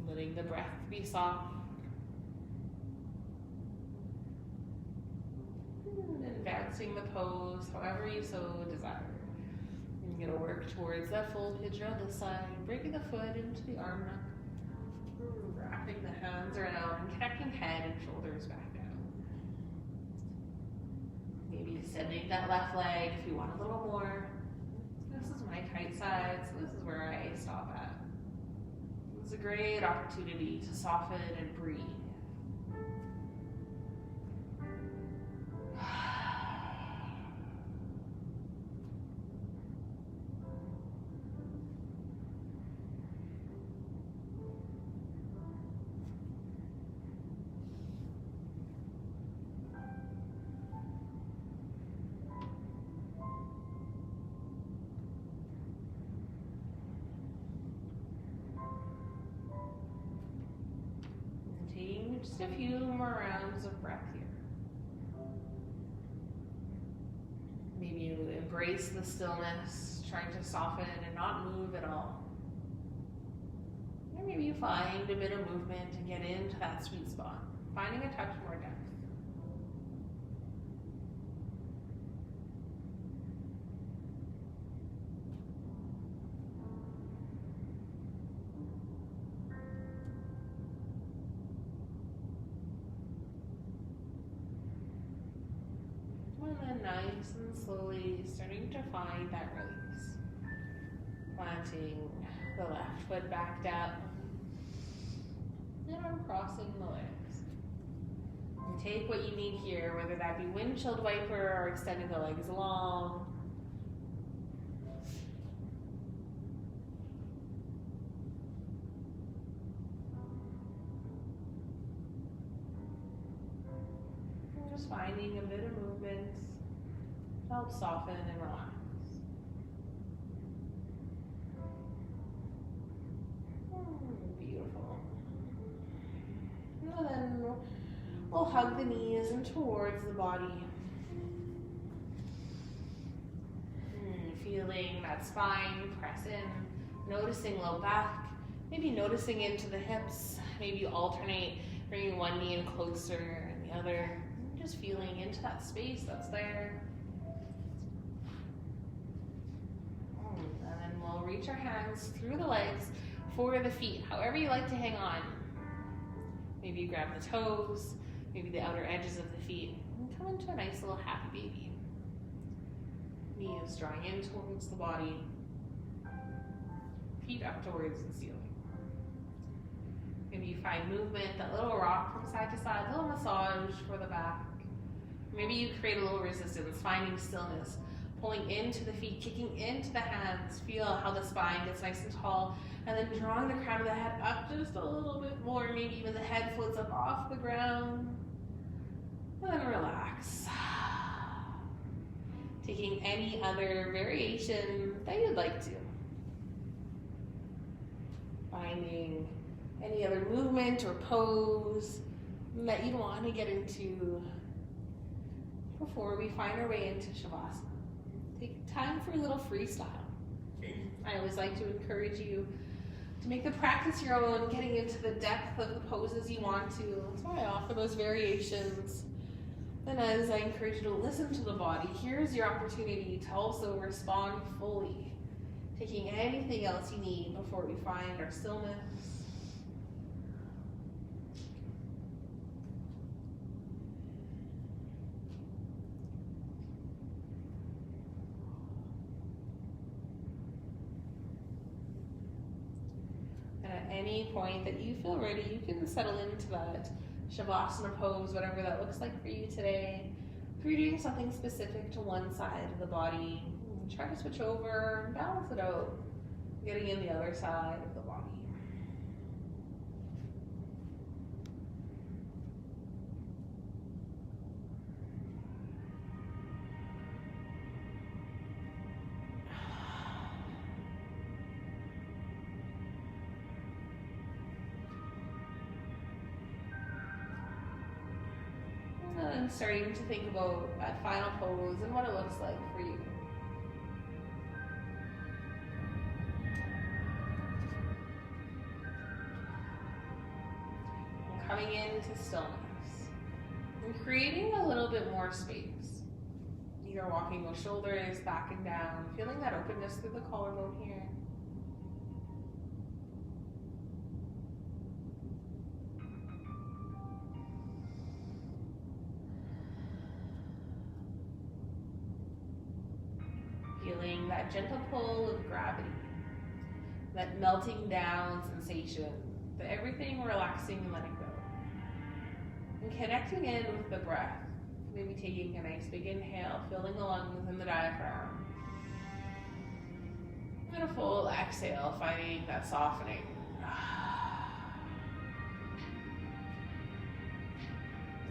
S1: Letting the breath be soft. And advancing the pose however you so desire. You're going to work towards that full pigeon on this side, bringing the foot into the arm neck, wrapping the hands around, connecting head and shoulders back down. Maybe extending that left leg if you want a little more. This is my tight side, so this is where I stop at. It's a great opportunity to soften and breathe. Just a few more rounds of breath here. Maybe you embrace the stillness, trying to soften and not move at all. Or maybe you find a bit of movement and get into that sweet spot, finding a touch more depth. Nice and slowly starting to find that release. Planting the left foot back down. And uncrossing the legs. And take what you need here, whether that be windshield wiper or extending the legs long. And just finding a bit of movement. Help soften and relax. Beautiful. And then we'll hug the knees and towards the body. Feeling that spine press in, noticing low back, maybe noticing into the hips. Maybe you alternate, bringing one knee in closer and the other. Just feeling into that space that's there. And then we'll reach our hands through the legs for the feet, however you like to hang on. Maybe you grab the toes, maybe the outer edges of the feet, and come into a nice little happy baby. Knees drawing in towards the body, feet up towards the ceiling. Maybe you find movement, that little rock from side to side, a little massage for the back. Maybe you create a little resistance, finding stillness, pulling into the feet, kicking into the hands. Feel how the spine gets nice and tall, and then drawing the crown of the head up just a little bit more. Maybe even the head floats up off the ground. And then relax. Taking any other variation that you'd like to. Finding any other movement or pose that you'd want to get into before we find our way into Shavasana. Take time for a little freestyle. I always like to encourage you to make the practice your own, getting into the depth of the poses you want to. That's why I offer those variations. And as I encourage you to listen to the body, here's your opportunity to also respond fully, taking anything else you need before we find our stillness. And at any point that you feel ready, you can settle into that Shavasana pose, whatever that looks like for you today. If you're doing something specific to one side of the body, try to switch over, balance it out, getting in the other side of the body. And starting to think about that final pose and what it looks like for you. And coming into stillness and creating a little bit more space. Either walking with shoulders back and down, feeling that openness through the collarbone here. Feeling that gentle pull of gravity, that melting down sensation, that everything relaxing and letting go. And connecting in with the breath, maybe taking a nice big inhale, filling the lungs and the diaphragm. And a full exhale, finding that softening.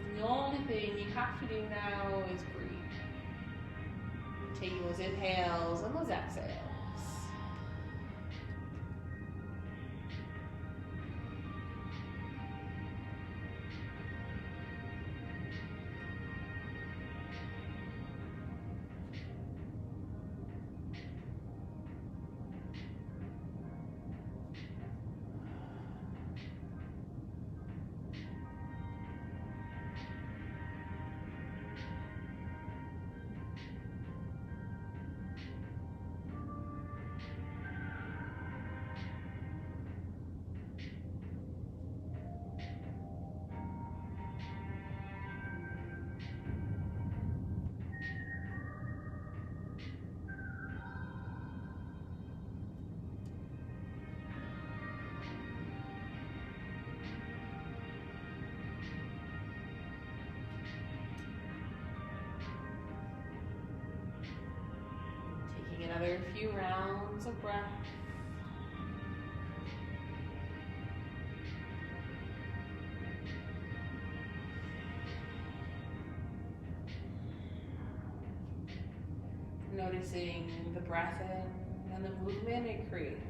S1: And the only thing you have to do now is breathe. Taking those inhales and those exhales. Another few rounds of breath. Noticing the breath in and the movement it creates.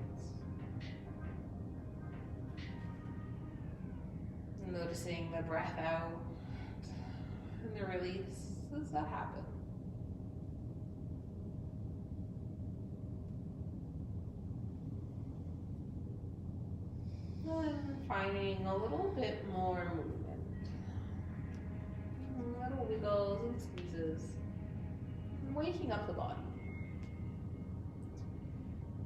S1: Noticing the breath out and the release that happens. And finding a little bit more movement. Little wiggles and squeezes. And waking up the body.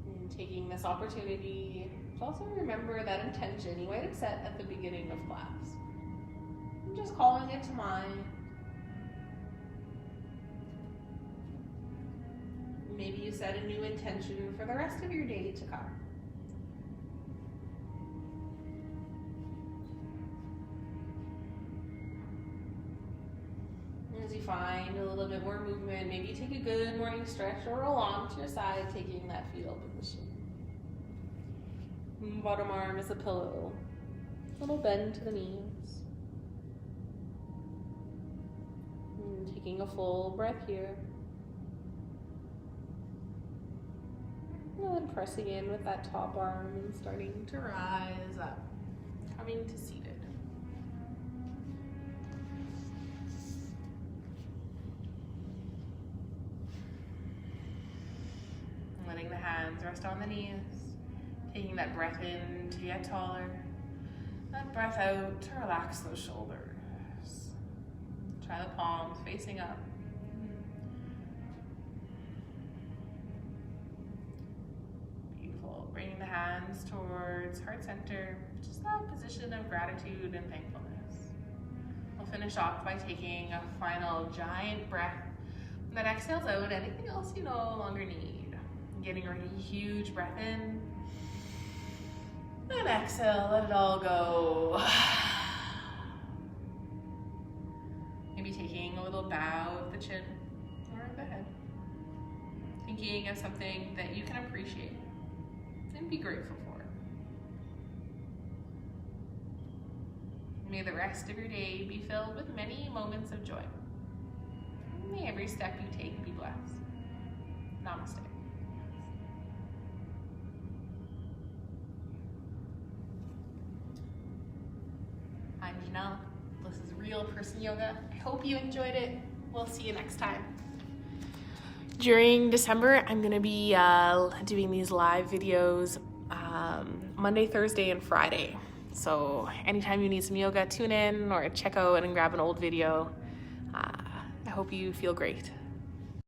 S1: And taking this opportunity to also remember that intention you might have set at the beginning of class. And just calling it to mind. Maybe you set a new intention for the rest of your day to come. As you find a little bit more movement. Maybe take a good morning stretch or roll on to your side, taking that fetal position. Bottom arm is a pillow. Little bend to the knees. And taking a full breath here. And then pressing in with that top arm and starting to rise up, coming to seated. Letting the hands rest on the knees. Taking that breath in to get taller. That breath out to relax those shoulders. Try the palms facing up. Beautiful. Bringing the hands towards heart center. Just that position of gratitude and thankfulness. We'll finish off by taking a final giant breath that exhales out anything else you no longer need. Getting a really huge breath in. And exhale, let it all go. Maybe taking a little bow of the chin or of the head. Thinking of something that you can appreciate and be grateful for. May the rest of your day be filled with many moments of joy. May every step you take be blessed. Namaste. I'm Janelle. This is Real Person Yoga. I hope you enjoyed it. We'll see you next time. During December, I'm going to be doing these live videos Monday, Thursday, and Friday. So anytime you need some yoga, tune in or check out and grab an old video. I hope you feel great.